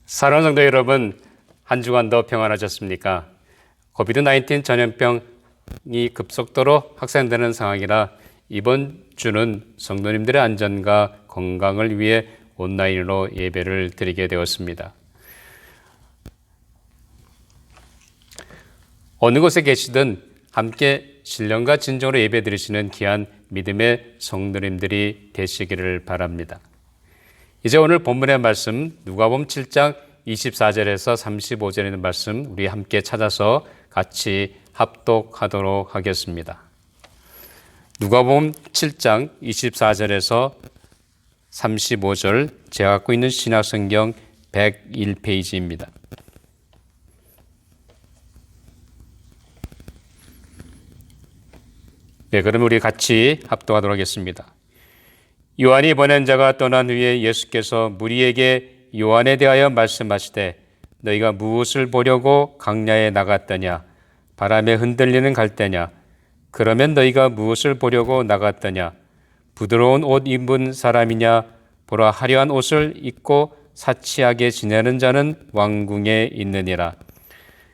사랑하는 성도 여러분, 한 주간도 평안하셨습니까? 코비드-19 전염병이 급속도로 확산되는 상황이라 이번 주는 성도님들의 안전과 건강을 위해 온라인으로 예배를 드리게 되었습니다. 어느 곳에 계시든 함께 신령과 진정으로 예배 드리시는 귀한 믿음의 성도님들이 되시기를 바랍니다. 이제 오늘 본문의 말씀 누가복음 7장 24절에서 35절에 있는 말씀 우리 함께 찾아서 같이 합독하도록 하겠습니다. 누가복음 7장 24절에서 35절 제가 갖고 있는 신약성경 101페이지입니다. 네, 그럼 우리 같이 합독하도록 하겠습니다. 요한이 보낸 자가 떠난 후에 예수께서 무리에게 요한에 대하여 말씀하시되 너희가 무엇을 보려고 강야에 나갔더냐? 바람에 흔들리는 갈대냐? 그러면 너희가 무엇을 보려고 나갔더냐? 부드러운 옷 입은 사람이냐? 보라, 화려한 옷을 입고 사치하게 지내는 자는 왕궁에 있느니라.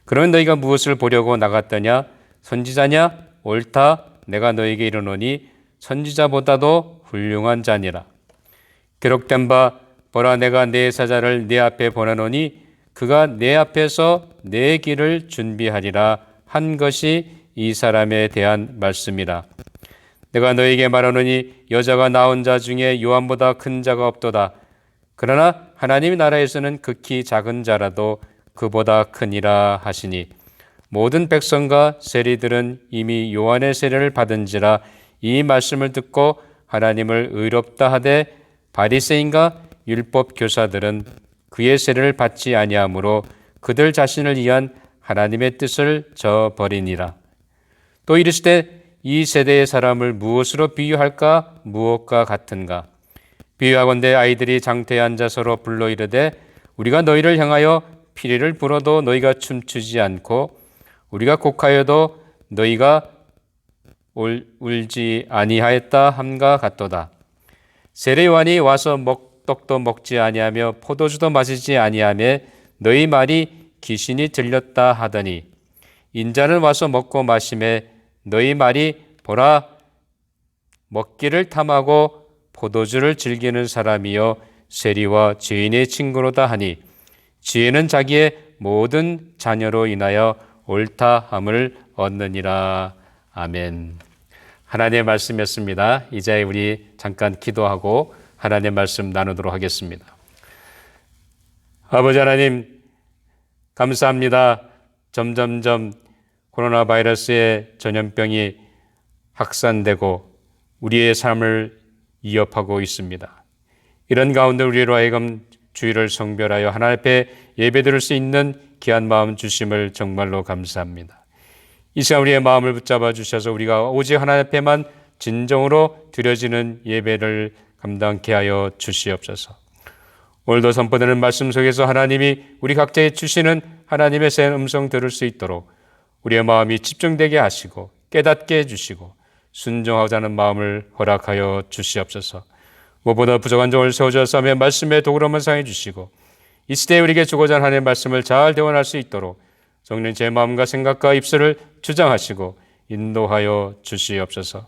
그러면 너희가 무엇을 보려고 나갔더냐? 선지자냐? 옳다, 내가 너희에게 이르노니 선지자보다도 훌륭한 자니라. 기록된 바 보라, 내가 내 사자를 네 앞에 보내노니 그가 내 앞에서 내 길을 준비하리라 한 것이 이 사람에 대한 말씀이라. 내가 너희에게 말하노니 여자가 낳은 자 중에 요한보다 큰 자가 없도다. 그러나 하나님 나라에서는 극히 작은 자라도 그보다 크니라 하시니 모든 백성과 세리들은 이미 요한의 세례를 받은지라 이 말씀을 듣고 하나님을 의롭다 하되 바리새인과 율법 교사들은 그의 세례를 받지 아니하므로 그들 자신을 위한 하나님의 뜻을 저버리니라. 또 이르시되 이 세대의 사람을 무엇으로 비유할까? 무엇과 같은가? 비유하건대 아이들이 장터에 앉아 서로 불러 이르되 우리가 너희를 향하여 피리를 불어도 너희가 춤추지 않고 우리가 곡하여도 너희가 울지 아니하였다 함과 같도다. 세례 요한이 와서 떡도 먹지 아니하며 포도주도 마시지 아니하며 너희 말이 귀신이 들렸다 하더니 인자는 와서 먹고 마시매 너희 말이 보라, 먹기를 탐하고 포도주를 즐기는 사람이여 세리와 죄인의 친구로다 하니 지혜는 자기의 모든 자녀로 인하여 옳다함을 얻느니라. 아멘. 하나님의 말씀이었습니다. 이제 우리 잠깐 기도하고 하나님의 말씀 나누도록 하겠습니다. 아버지 하나님, 감사합니다. 점점점 코로나 바이러스의 전염병이 확산되고 우리의 삶을 위협하고 있습니다. 이런 가운데 우리로 하여금 주일을 성별하여 하나님 앞에 예배드릴 수 있는 귀한 마음 주심을 정말로 감사합니다. 이 시간 우리의 마음을 붙잡아 주셔서 우리가 오직 하나님 앞에만 진정으로 드려지는 예배를 감당케 하여 주시옵소서. 오늘도 선포되는 말씀 속에서 하나님이 우리 각자에 주시는 하나님의 새 음성 들을 수 있도록 우리의 마음이 집중되게 하시고 깨닫게 해주시고 순종하고자 하는 마음을 허락하여 주시옵소서. 무엇보다 부족한 종을 세워주셔서 말씀의 도구로만 사용해 주시고 이 시대에 우리에게 주고자 하는 하나님의 말씀을 잘 대원할 수 있도록 성령 제 마음과 생각과 입술을 주장하시고 인도하여 주시옵소서.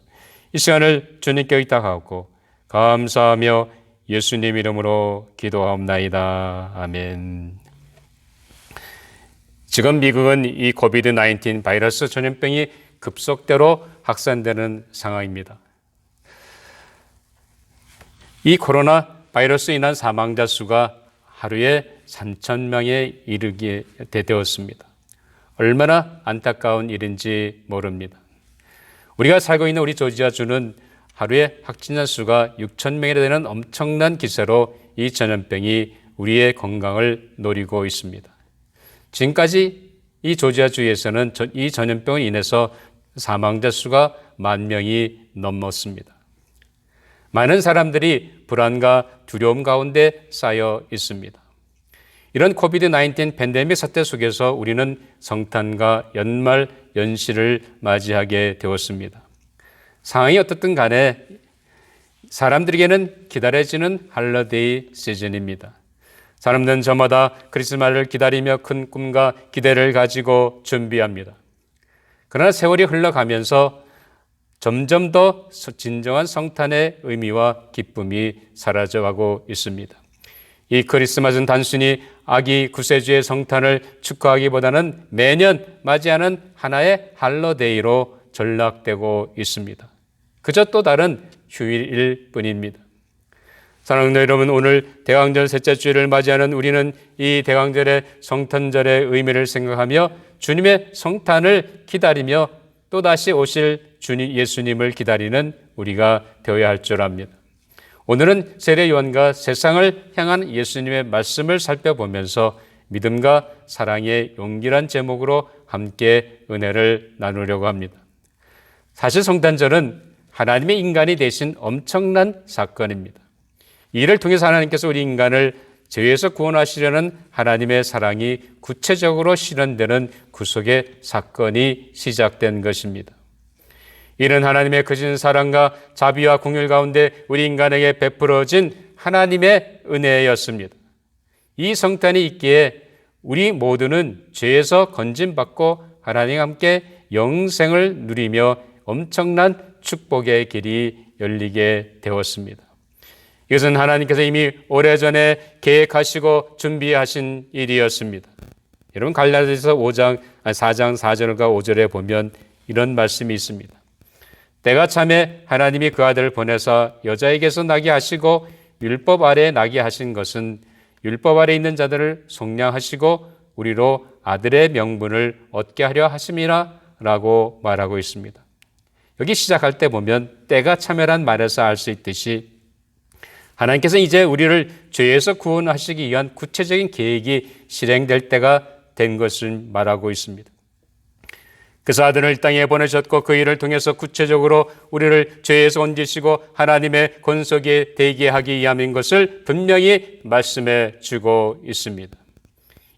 이 시간을 주님께 의탁하고 감사하며 예수님 이름으로 기도하옵나이다. 아멘. 지금 미국은 이 코비드-19 바이러스 전염병이 급속도로 확산되는 상황입니다. 이 코로나 바이러스로 인한 사망자 수가 하루에 3,000명에 이르게 되었습니다. 얼마나 안타까운 일인지 모릅니다. 우리가 살고 있는 우리 조지아주는 하루에 확진자 수가 6,000명이 되는 엄청난 기세로 이 전염병이 우리의 건강을 노리고 있습니다. 지금까지 이 조지아주에서는 이 전염병으로 인해서 사망자 수가 10,000명이 넘었습니다. 많은 사람들이 불안과 두려움 가운데 쌓여 있습니다. 이런 코비드-19 팬데믹 사태 속에서 우리는 성탄과 연말 연시를 맞이하게 되었습니다. 상황이 어떻든 간에 사람들에게는 기다려지는 할러데이 시즌입니다. 사람들은 저마다 크리스마스를 기다리며 큰 꿈과 기대를 가지고 준비합니다. 그러나 세월이 흘러가면서 점점 더 진정한 성탄의 의미와 기쁨이 사라져가고 있습니다. 이 크리스마스는 단순히 아기 구세주의 성탄을 축하하기보다는 매년 맞이하는 하나의 할러데이로 전락되고 있습니다. 그저 또 다른 휴일일 뿐입니다. 사랑하는 여러분, 오늘 대강절 셋째 주일을 맞이하는 우리는 이 대강절의 성탄절의 의미를 생각하며 주님의 성탄을 기다리며 또다시 오실 주님 예수님을 기다리는 우리가 되어야 할 줄 압니다. 오늘은 세례 요한과 세상을 향한 예수님의 말씀을 살펴보면서 믿음과 사랑의 용기란 제목으로 함께 은혜를 나누려고 합니다. 사실 성탄절은 하나님의 인간이 되신 엄청난 사건입니다. 이를 통해서 하나님께서 우리 인간을 죄에서 구원하시려는 하나님의 사랑이 구체적으로 실현되는 구속의 사건이 시작된 것입니다. 이는 하나님의 크신 사랑과 자비와 공율 가운데 우리 인간에게 베풀어진 하나님의 은혜였습니다. 이 성탄이 있기에 우리 모두는 죄에서 건짐받고 하나님과 함께 영생을 누리며 엄청난 축복의 길이 열리게 되었습니다. 이것은 하나님께서 이미 오래전에 계획하시고 준비하신 일이었습니다. 여러분 갈라디아서 4장 4절과 5절에 보면 이런 말씀이 있습니다. 때가 참에 하나님이 그 아들을 보내서 여자에게서 나게 하시고 율법 아래에 나게 하신 것은 율법 아래에 있는 자들을 속량하시고 우리로 아들의 명분을 얻게 하려 하심이라 라고 말하고 있습니다. 여기 시작할 때 보면 때가 참에란 말에서 알 수 있듯이 하나님께서 이제 우리를 죄에서 구원하시기 위한 구체적인 계획이 실행될 때가 된 것을 말하고 있습니다. 그래서 아들을 이 땅에 보내셨고 그 일을 통해서 구체적으로 우리를 죄에서 건지시고 하나님의 권속에 되게 하기 위함인 것을 분명히 말씀해 주고 있습니다.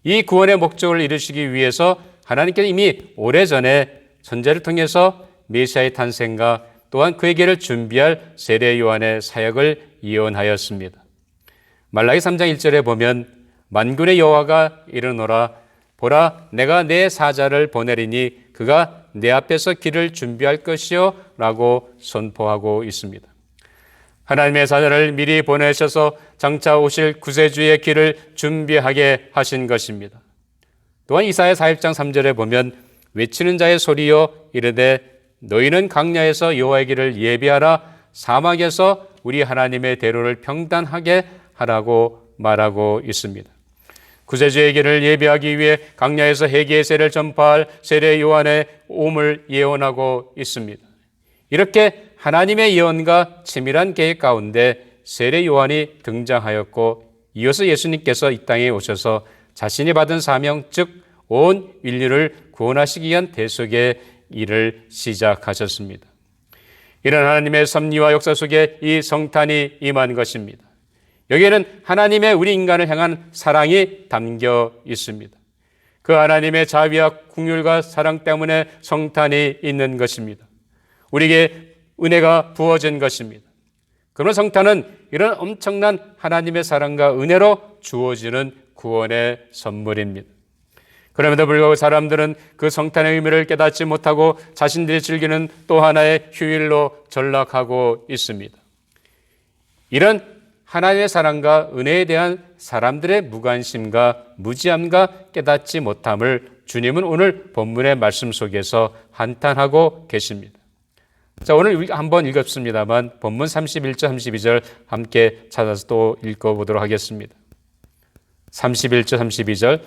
이 구원의 목적을 이루시기 위해서 하나님께서 이미 오래전에 선지자를 통해서 메시아의 탄생과 또한 그에게를 준비할 세례 요한의 사역을 예언하였습니다. 말라기 3장 1절에 보면 만군의 여호와가 이르노라 보라 내가 내 사자를 보내리니 그가 내 앞에서 길을 준비할 것이요 라고 선포하고 있습니다. 하나님의 사자를 미리 보내셔서 장차 오실 구세주의 길을 준비하게 하신 것입니다. 또한 이사야 40장 3절에 보면 외치는 자의 소리여 이르되 너희는 광야에서 여호와의 길을 예비하라 사막에서 우리 하나님의 대로를 평단하게 하라고 말하고 있습니다. 구세주의 길을 예비하기 위해 광야에서 회개의 세례를 전파할 세례 요한의 오음을 예언하고 있습니다. 이렇게 하나님의 예언과 치밀한 계획 가운데 세례 요한이 등장하였고 이어서 예수님께서 이 땅에 오셔서 자신이 받은 사명 즉 온 인류를 구원하시기 위한 대속의 일을 시작하셨습니다. 이런 하나님의 섭리와 역사 속에 이 성탄이 임한 것입니다. 여기에는 하나님의 우리 인간을 향한 사랑이 담겨 있습니다. 그 하나님의 자비와 긍휼과 사랑 때문에 성탄이 있는 것입니다. 우리에게 은혜가 부어진 것입니다. 그러나 성탄은 이런 엄청난 하나님의 사랑과 은혜로 주어지는 구원의 선물입니다. 그럼에도 불구하고 사람들은 그 성탄의 의미를 깨닫지 못하고 자신들이 즐기는 또 하나의 휴일로 전락하고 있습니다. 이런 하나님의 사랑과 은혜에 대한 사람들의 무관심과 무지함과 깨닫지 못함을 주님은 오늘 본문의 말씀 속에서 한탄하고 계십니다. 자, 오늘 한번 읽었습니다만 본문 31절 32절 함께 찾아서 또 읽어보도록 하겠습니다. 31절 32절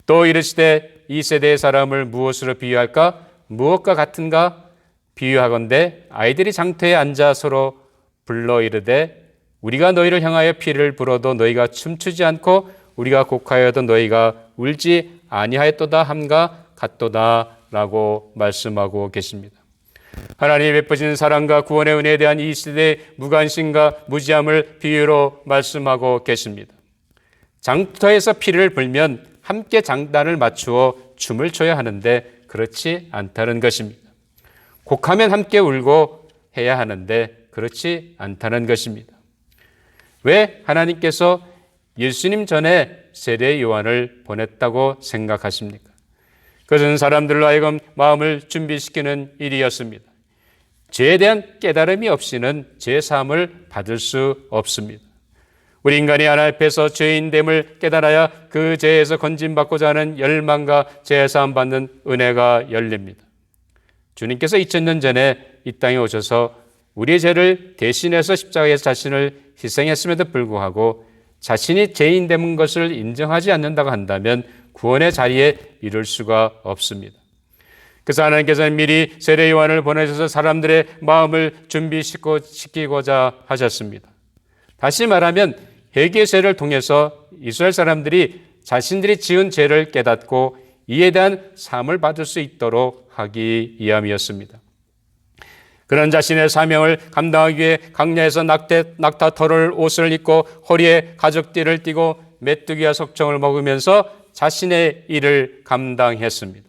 또 이르시되 이 세대의 사람을 무엇으로 비유할까? 무엇과 같은가? 비유하건대 아이들이 장터에 앉아 서로 불러 이르되 우리가 너희를 향하여 피를 불어도 너희가 춤추지 않고 우리가 곡하여도 너희가 울지 아니하였도다 함과 같도다 라고 말씀하고 계십니다. 하나님이 베푸신 사랑과 구원의 은혜에 대한 이 시대의 무관심과 무지함을 비유로 말씀하고 계십니다. 장터에서 피를 불면 함께 장단을 맞추어 춤을 춰야 하는데 그렇지 않다는 것입니다. 곡하면 함께 울고 해야 하는데 그렇지 않다는 것입니다. 왜 하나님께서 예수님 전에 세례 요한을 보냈다고 생각하십니까? 그것은 사람들로 하여금 마음을 준비시키는 일이었습니다. 죄에 대한 깨달음이 없이는 죄사함을 받을 수 없습니다. 우리 인간이 하나님 앞에서 죄인됨을 깨달아야 그 죄에서 건진받고자 하는 열망과 죄사함 받는 은혜가 열립니다. 주님께서 2000년 전에 이 땅에 오셔서 우리의 죄를 대신해서 십자가에서 자신을 희생했음에도 불구하고 자신이 죄인된 것을 인정하지 않는다고 한다면 구원의 자리에 이를 수가 없습니다. 그래서 하나님께서는 미리 세례 요한을 보내셔서 사람들의 마음을 준비시키고자 하셨습니다. 다시 말하면 회개 세례를 통해서 이스라엘 사람들이 자신들이 지은 죄를 깨닫고 이에 대한 사함을 받을 수 있도록 하기 위함이었습니다. 그런 자신의 사명을 감당하기 위해 광야에서 낙타 털을 옷을 입고 허리에 가죽띠를 띠고 메뚜기와 석청을 먹으면서 자신의 일을 감당했습니다.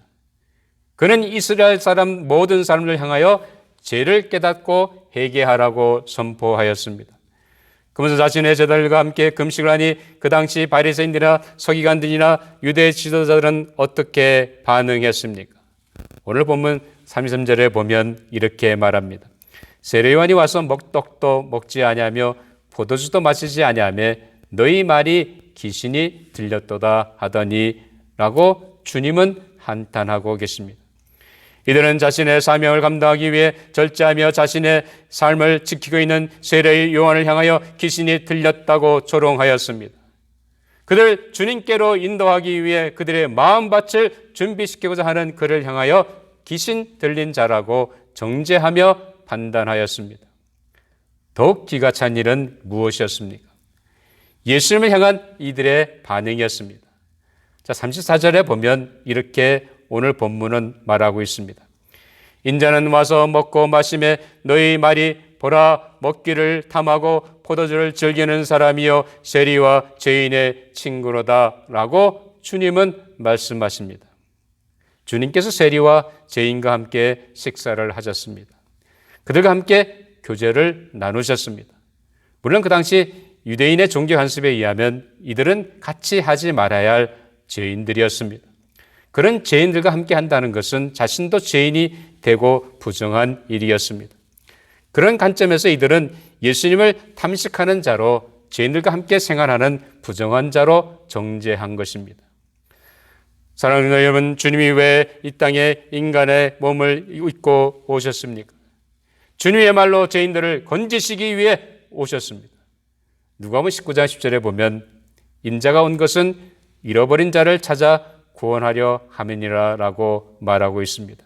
그는 이스라엘 사람 모든 사람을 향하여 죄를 깨닫고 회개하라고 선포하였습니다. 그러면서 자신의 제자들과 함께 금식을 하니 그 당시 바리새인들이나 서기관들이나 유대 지도자들은 어떻게 반응했습니까? 오늘 본문 33절에 보면 이렇게 말합니다. 세례 요한이 와서 떡도 먹지 아니하며 포도주도 마시지 아니하며 너희 말이 귀신이 들렸도다 하더니 라고 주님은 한탄하고 계십니다. 이들은 자신의 사명을 감당하기 위해 절제하며 자신의 삶을 지키고 있는 세례 요한을 향하여 귀신이 들렸다고 조롱하였습니다. 그들 주님께로 인도하기 위해 그들의 마음밭을 준비시키고자 하는 그를 향하여 귀신 들린 자라고 정죄하며 판단하였습니다. 더욱 기가 찬 일은 무엇이었습니까? 예수님을 향한 이들의 반응이었습니다. 자, 34절에 보면 이렇게 오늘 본문은 말하고 있습니다. 인자는 와서 먹고 마시매 너희 말이 보라 먹기를 탐하고 포도주를 즐기는 사람이요 세리와 죄인의 친구로다 라고 주님은 말씀하십니다. 주님께서 세리와 죄인과 함께 식사를 하셨습니다. 그들과 함께 교제를 나누셨습니다. 물론 그 당시 유대인의 종교 관습에 의하면 이들은 같이 하지 말아야 할 죄인들이었습니다. 그런 죄인들과 함께 한다는 것은 자신도 죄인이 되고 부정한 일이었습니다. 그런 관점에서 이들은 예수님을 탐식하는 자로 죄인들과 함께 생활하는 부정한 자로 정죄한 것입니다. 사랑하는 여러분, 주님이 왜 이 땅에 인간의 몸을 입고 오셨습니까? 주님의말로 죄인들을 건지시기 위해 오셨습니다. 누가복음 19장 10절에 보면 인자가 온 것은 잃어버린 자를 찾아 구원하려 함이니라 라고 말하고 있습니다.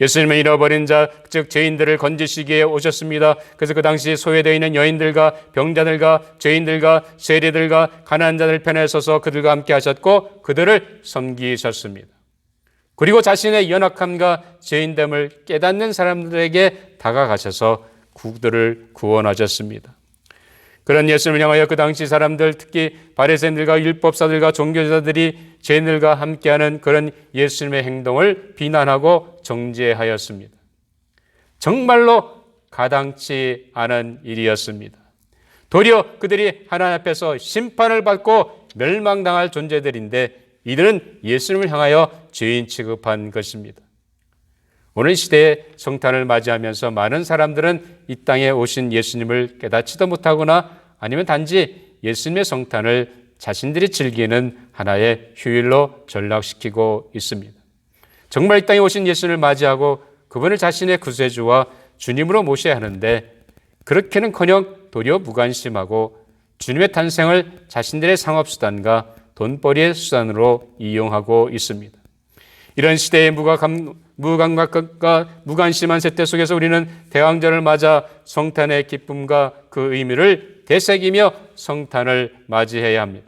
예수님은 잃어버린 자, 즉 죄인들을 건지시기에 오셨습니다. 그래서 그 당시 소외되어 있는 여인들과 병자들과 죄인들과 세리들과 가난한 자들 편에 서서 그들과 함께 하셨고 그들을 섬기셨습니다. 그리고 자신의 연약함과 죄인됨을 깨닫는 사람들에게 다가가셔서 그들을 구원하셨습니다. 그런 예수님을 향하여 그 당시 사람들, 특히 바리새인들과 율법사들과 종교자들이 죄인들과 함께하는 그런 예수님의 행동을 비난하고 정죄하였습니다. 정말로 가당치 않은 일이었습니다. 도리어 그들이 하나님 앞에서 심판을 받고 멸망당할 존재들인데 이들은 예수님을 향하여 죄인 취급한 것입니다. 오늘 시대에 성탄을 맞이하면서 많은 사람들은 이 땅에 오신 예수님을 깨닫지도 못하거나 아니면 단지 예수님의 성탄을 자신들이 즐기는 하나의 휴일로 전락시키고 있습니다. 정말 이 땅에 오신 예수님을 맞이하고 그분을 자신의 구세주와 주님으로 모셔야 하는데 그렇게는커녕 도리어 무관심하고 주님의 탄생을 자신들의 상업수단과 돈벌이의 수단으로 이용하고 있습니다. 이런 시대의 무감각과 무관심한 세태 속에서 우리는 대왕절을 맞아 성탄의 기쁨과 그 의미를 되새기며 성탄을 맞이해야 합니다.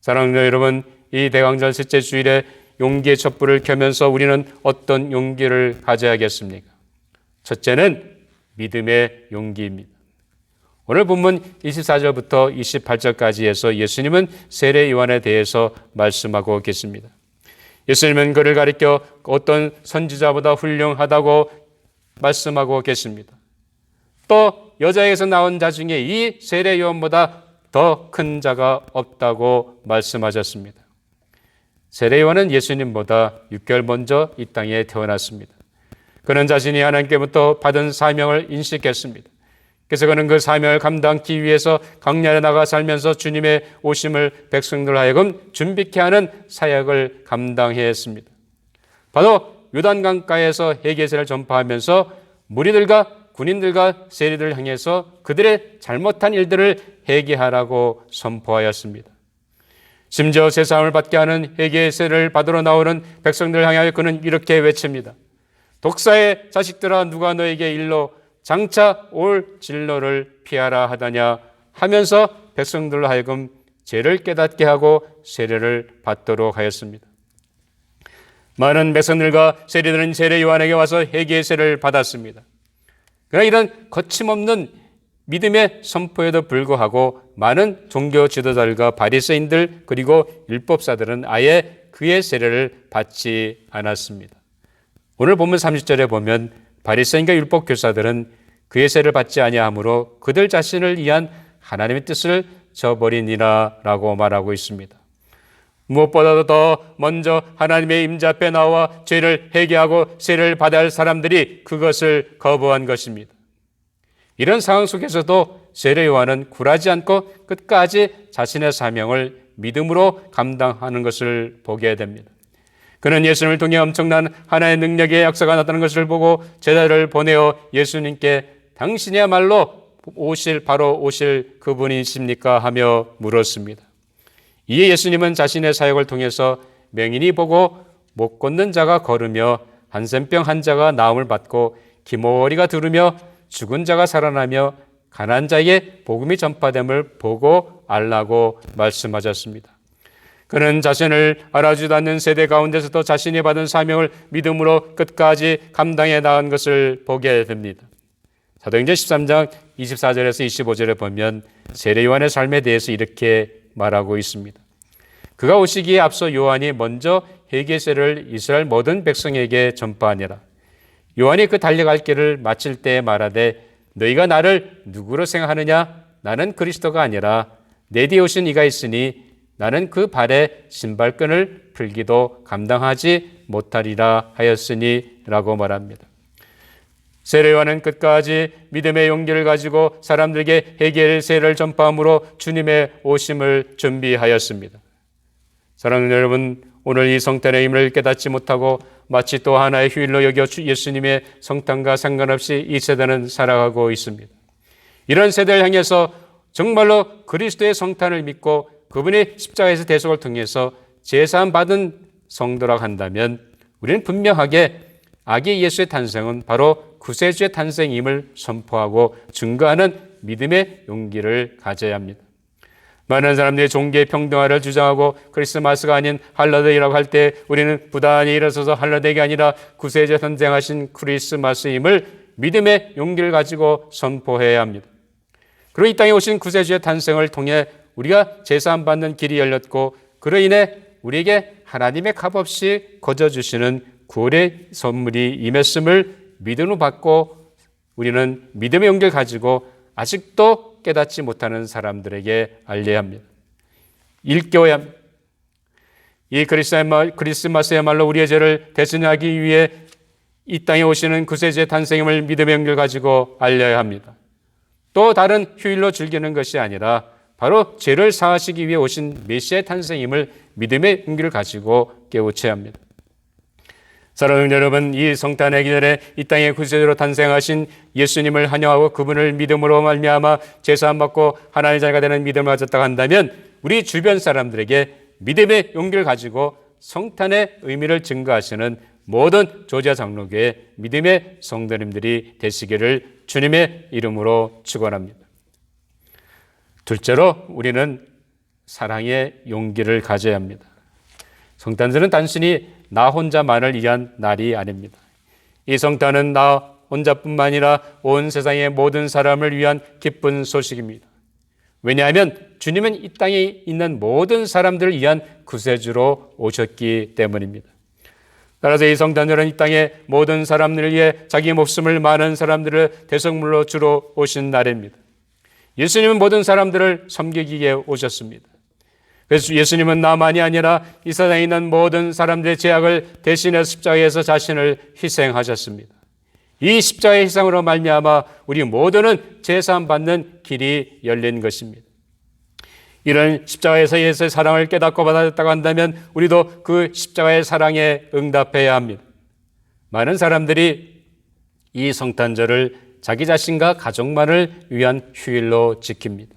사랑하는 여러분, 이 대왕절 셋째 주일에 용기의 촛불을 켜면서 우리는 어떤 용기를 가져야겠습니까? 첫째는 믿음의 용기입니다. 오늘 본문 24절부터 28절까지 해서 예수님은 세례 요한에 대해서 말씀하고 계십니다. 예수님은 그를 가리켜 어떤 선지자보다 훌륭하다고 말씀하고 계십니다. 또 여자에게서 나온 자 중에 이 세례 요한보다 더 큰 자가 없다고 말씀하셨습니다. 세례 요한은 예수님보다 6개월 먼저 이 땅에 태어났습니다. 그는 자신이 하나님께부터 받은 사명을 인식했습니다. 그래서 그는 그 사명을 감당하기 위해서 광야에 나가 살면서 주님의 오심을 백성들 하여금 준비케 하는 사역을 감당해야 했습니다. 바로 요단강가에서 회개세를 전파하면서 무리들과 군인들과 세리들을 향해서 그들의 잘못한 일들을 회개하라고 선포하였습니다. 심지어 제사함을 받게 하는 회개세를 받으러 나오는 백성들을 향하여 그는 이렇게 외칩니다. 독사의 자식들아, 누가 너에게 일러 장차 올 진로를 피하라 하더냐 하면서 백성들로 하여금 죄를 깨닫게 하고 세례를 받도록 하였습니다. 많은 백성들과 세리들은 세례 요한에게 와서 회개의 세례를 받았습니다. 그러나 이런 거침없는 믿음의 선포에도 불구하고 많은 종교 지도자들과 바리새인들 그리고 율법사들은 아예 그의 세례를 받지 않았습니다. 오늘 본문 30절에 보면 바리새인과 율법 교사들은 그의 세례를 받지 아니하므로 그들 자신을 위한 하나님의 뜻을 저버리니라 라고 말하고 있습니다. 무엇보다도 더 먼저 하나님의 임재 앞에 나와 죄를 회개하고 세례를 받아야 할 사람들이 그것을 거부한 것입니다. 이런 상황 속에서도 세례 요한은 굴하지 않고 끝까지 자신의 사명을 믿음으로 감당하는 것을 보게 됩니다. 그는 예수님을 통해 엄청난 하나의 능력의 역사가 나타나는 것을 보고 제자를 보내어 예수님께 당신이야말로 바로 오실 그분이십니까 하며 물었습니다. 이에 예수님은 자신의 사역을 통해서 명인이 보고 못 걷는 자가 걸으며 한센병 환자가 나음을 받고 기모리가 들으며 죽은 자가 살아나며 가난한 자에게 복음이 전파됨을 보고 알라고 말씀하셨습니다. 그는 자신을 알아주지도 않는 세대 가운데서도 자신이 받은 사명을 믿음으로 끝까지 감당해 나간 것을 보게 됩니다. 사도행전 13장 24절에서 25절에 보면 세례 요한의 삶에 대해서 이렇게 말하고 있습니다. 그가 오시기에 앞서 요한이 먼저 회개세를 이스라엘 모든 백성에게 전파하니라. 요한이 그 달려갈 길을 마칠 때에 말하되 너희가 나를 누구로 생각하느냐? 나는 그리스도가 아니라 내 뒤에 오신 이가 있으니 나는 그 발에 신발끈을 풀기도 감당하지 못하리라 하였으니 라고 말합니다. 세례 요한은 끝까지 믿음의 용기를 가지고 사람들에게 회개의 세례를 전파함으로 주님의 오심을 준비하였습니다. 사랑하는 여러분, 오늘 이 성탄의 의미를 깨닫지 못하고 마치 또 하나의 휴일로 여겨 예수님의 성탄과 상관없이 이 세대는 살아가고 있습니다. 이런 세대를 향해서 정말로 그리스도의 성탄을 믿고 그분의 십자가에서 대속을 통해서 제사함 받은 성도라고 한다면 우리는 분명하게 아기 예수의 탄생은 바로 구세주의 탄생임을 선포하고 증거하는 믿음의 용기를 가져야 합니다. 많은 사람들이 종교의 평등화를 주장하고 크리스마스가 아닌 할러데이라고 할 때 우리는 부단히 일어서서 할러데이가 아니라 구세주의 탄생하신 크리스마스임을 믿음의 용기를 가지고 선포해야 합니다. 그리고 이 땅에 오신 구세주의 탄생을 통해 우리가 제사함 받는 길이 열렸고 그로 인해 우리에게 하나님의 값없이 거저주시는 구원의 선물이 임했음을 믿음으로 받고 우리는 믿음의 용기를 가지고 아직도 깨닫지 못하는 사람들에게 알려야 합니다. 일깨워야 합니다. 이 크리스마스야말로 우리의 죄를 대신하기 위해 이 땅에 오시는 구세주의 탄생임을 믿음의 용기를 가지고 알려야 합니다. 또 다른 휴일로 즐기는 것이 아니라 바로 죄를 사하시기 위해 오신 메시아의 탄생임을 믿음의 용기를 가지고 깨우쳐야 합니다. 사랑하는 여러분, 이 성탄의 기절에 이 땅에 구세주로 탄생하신 예수님을 환영하고 그분을 믿음으로 말미암아 제사함 받고 하나님의 자녀가 되는 믿음을 가졌다고 한다면 우리 주변 사람들에게 믿음의 용기를 가지고 성탄의 의미를 증거하시는 모든 조지아 장로교회 믿음의 성도님들이 되시기를 주님의 이름으로 축원합니다. 둘째로 우리는 사랑의 용기를 가져야 합니다. 성탄절은 단순히 나 혼자만을 위한 날이 아닙니다. 이 성탄은 나 혼자뿐만 아니라 온 세상의 모든 사람을 위한 기쁜 소식입니다. 왜냐하면 주님은 이 땅에 있는 모든 사람들을 위한 구세주로 오셨기 때문입니다. 따라서 이 성탄절은 이 땅의 모든 사람들을 위해 자기 목숨을 많은 사람들을 대성물로 주러 오신 날입니다. 예수님은 모든 사람들을 섬기기 위해 오셨습니다. 그래서 예수님은 나만이 아니라 이 세상에 있는 모든 사람들의 죄악을 대신해 십자가에서 자신을 희생하셨습니다. 이 십자가의 희생으로 말미암아 우리 모두는 제사함 받는 길이 열린 것입니다. 이런 십자가에서 예수의 사랑을 깨닫고 받았다고 한다면 우리도 그 십자가의 사랑에 응답해야 합니다. 많은 사람들이 이 성탄절을 자기 자신과 가족만을 위한 휴일로 지킵니다.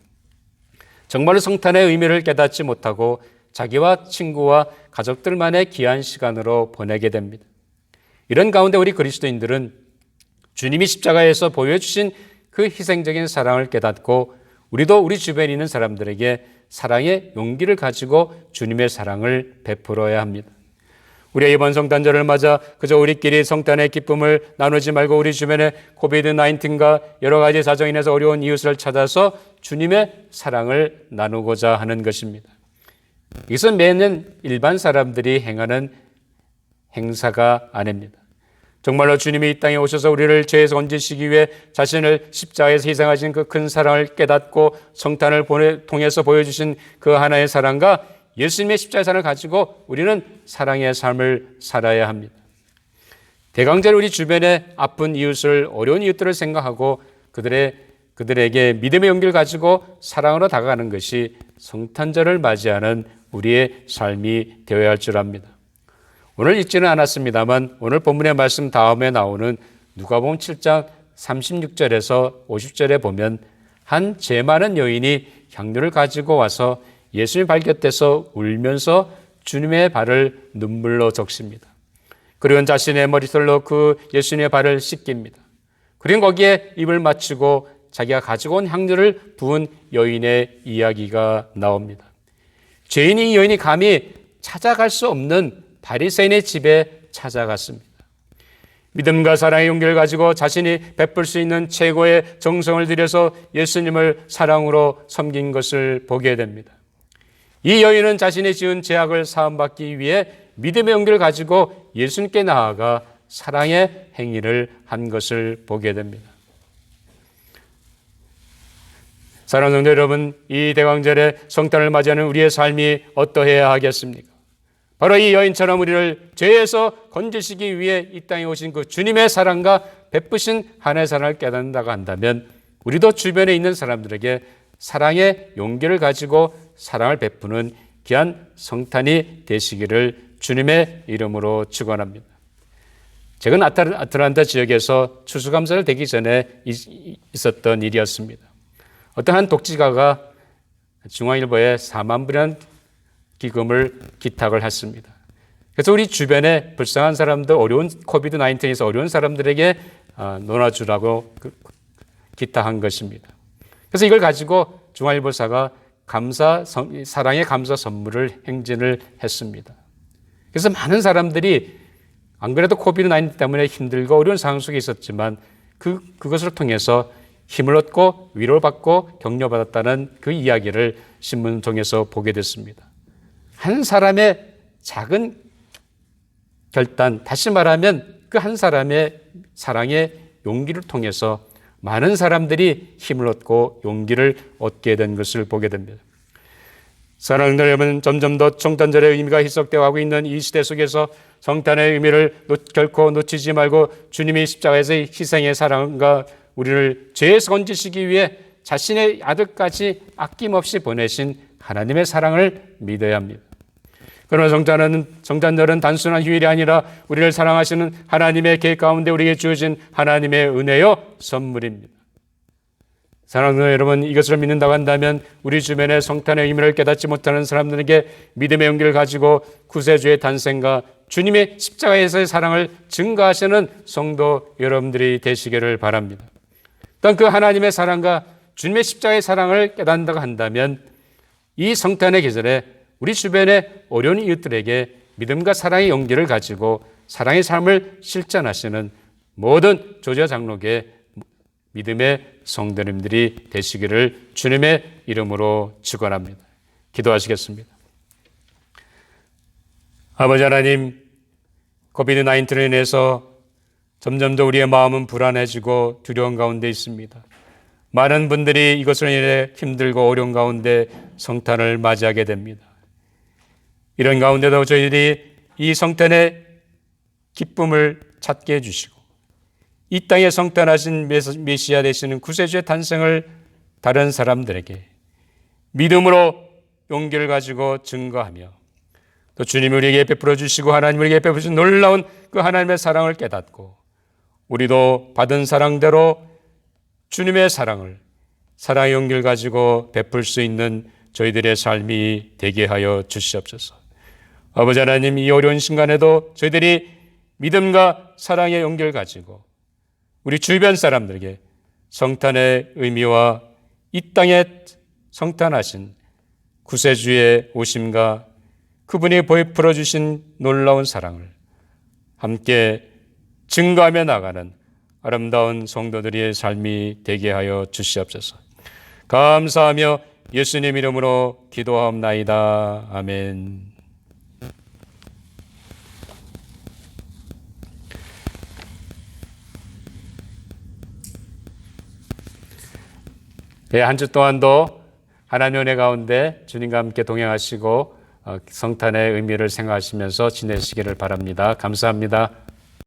정말로 성탄의 의미를 깨닫지 못하고 자기와 친구와 가족들만의 귀한 시간으로 보내게 됩니다. 이런 가운데 우리 그리스도인들은 주님이 십자가에서 보여주신 그 희생적인 사랑을 깨닫고 우리도 우리 주변에 있는 사람들에게 사랑의 용기를 가지고 주님의 사랑을 베풀어야 합니다. 우리의 이번 성탄절을 맞아 그저 우리끼리 성탄의 기쁨을 나누지 말고 우리 주변에 코비드-19과 여러 가지 사정으로 인해서 어려운 이웃을 찾아서 주님의 사랑을 나누고자 하는 것입니다. 이것은 매년 일반 사람들이 행하는 행사가 아닙니다. 정말로 주님이 이 땅에 오셔서 우리를 죄에서 건지시기 위해 자신을 십자가에서 희생하신 그 큰 사랑을 깨닫고 성탄을 통해서 보여주신 그 하나의 사랑과 예수님의 십자가의 사랑을 가지고 우리는 사랑의 삶을 살아야 합니다. 대강절 우리 주변에 아픈 이웃을, 어려운 이웃들을 생각하고 그들에게 믿음의 용기를 가지고 사랑으로 다가가는 것이 성탄절을 맞이하는 우리의 삶이 되어야 할 줄 압니다. 오늘 읽지는 않았습니다만 오늘 본문의 말씀 다음에 나오는 누가복음 7장 36절에서 50절에 보면 한 죄 많은 여인이 향료를 가지고 와서 예수님 발 곁에서 울면서 주님의 발을 눈물로 적십니다. 그리고 자신의 머리털로 그 예수님의 발을 씻깁니다. 그리고 거기에 입을 맞추고 자기가 가지고 온 향료를 부은 여인의 이야기가 나옵니다. 죄인이 이 여인이 감히 찾아갈 수 없는 바리새인의 집에 찾아갔습니다. 믿음과 사랑의 용기를 가지고 자신이 베풀 수 있는 최고의 정성을 들여서 예수님을 사랑으로 섬긴 것을 보게 됩니다. 이 여인은 자신이 지은 죄악을 사함받기 위해 믿음의 용기를 가지고 예수님께 나아가 사랑의 행위를 한 것을 보게 됩니다. 사랑하는 성도 여러분, 이 대강절에 성탄을 맞이하는 우리의 삶이 어떠해야 하겠습니까? 바로 이 여인처럼 우리를 죄에서 건지시기 위해 이 땅에 오신 그 주님의 사랑과 베푸신 하나의 사랑을 깨닫는다고 한다면 우리도 주변에 있는 사람들에게 사랑의 용기를 가지고 사랑을 베푸는 귀한 성탄이 되시기를 주님의 이름으로 축원합니다. 최근 아틀란타 지역에서 추수감사를 되기 전에 있었던 일이었습니다. 어떤 한 독지가가 중앙일보에 4만 불이라는 기금을 기탁을 했습니다. 그래서 우리 주변에 불쌍한 사람들, 어려운 코비드-19에서 어려운 사람들에게 놀아주라고 기탁한 것입니다. 그래서 이걸 가지고 중앙일보사가 사랑의 감사 선물을 행진을 했습니다. 그래서 많은 사람들이 안 그래도 코비드-19 때문에 힘들고 어려운 상황 속에 있었지만 그것을 통해서 힘을 얻고 위로를 받고 격려받았다는 그 이야기를 신문 통해서 보게 됐습니다. 한 사람의 작은 결단, 다시 말하면 그 한 사람의 사랑의 용기를 통해서 많은 사람들이 힘을 얻고 용기를 얻게 된 것을 보게 됩니다. 사랑하는 여러분, 점점 더 성탄절의 의미가 희석되어 가고 있는 이 시대 속에서 성탄의 의미를 결코 놓치지 말고 주님이 십자가에서 희생의 사랑과 우리를 죄에서 건지시기 위해 자신의 아들까지 아낌없이 보내신 하나님의 사랑을 믿어야 합니다. 그러나 성탄절은 단순한 휴일이 아니라 우리를 사랑하시는 하나님의 계획 가운데 우리에게 주어진 하나님의 은혜요 선물입니다. 사랑하는 여러분, 이것을 믿는다고 한다면 우리 주변에 성탄의 의미를 깨닫지 못하는 사람들에게 믿음의 용기를 가지고 구세주의 탄생과 주님의 십자가에서의 사랑을 증거하시는 성도 여러분들이 되시기를 바랍니다. 또한 그 하나님의 사랑과 주님의 십자가의 사랑을 깨닫는다고 한다면 이 성탄의 계절에 우리 주변의 어려운 이웃들에게 믿음과 사랑의 용기를 가지고 사랑의 삶을 실천하시는 모든 조지아 장로교의 믿음의 성도님들이 되시기를 주님의 이름으로 축원합니다. 기도하시겠습니다. 아버지 하나님, 코비드-19로 인해서 점점 더 우리의 마음은 불안해지고 두려운 가운데 있습니다. 많은 분들이 이것으로 인해 힘들고 어려운 가운데 성탄을 맞이하게 됩니다. 이런 가운데도 저희들이 이 성탄의 기쁨을 찾게 해주시고 이 땅에 성탄하신 메시아 되시는 구세주의 탄생을 다른 사람들에게 믿음으로 용기를 가지고 증거하며 또 주님이 우리에게 베풀어 주시고 하나님 우리에게 베풀어 주신 놀라운 그 하나님의 사랑을 깨닫고 우리도 받은 사랑대로 주님의 사랑의 용기를 가지고 베풀 수 있는 저희들의 삶이 되게 하여 주시옵소서. 아버지 하나님, 이 어려운 순간에도 저희들이 믿음과 사랑의 용기를 가지고 우리 주변 사람들에게 성탄의 의미와 이 땅에 성탄하신 구세주의 오심과 그분이 베풀어 주신 놀라운 사랑을 함께 증거하며 나가는 아름다운 성도들의 삶이 되게 하여 주시옵소서. 감사하며 예수님 이름으로 기도하옵나이다. 아멘. 네, 한 주 동안도 하나님의 은혜 가운데 주님과 함께 동행하시고 성탄의 의미를 생각하시면서 지내시기를 바랍니다. 감사합니다.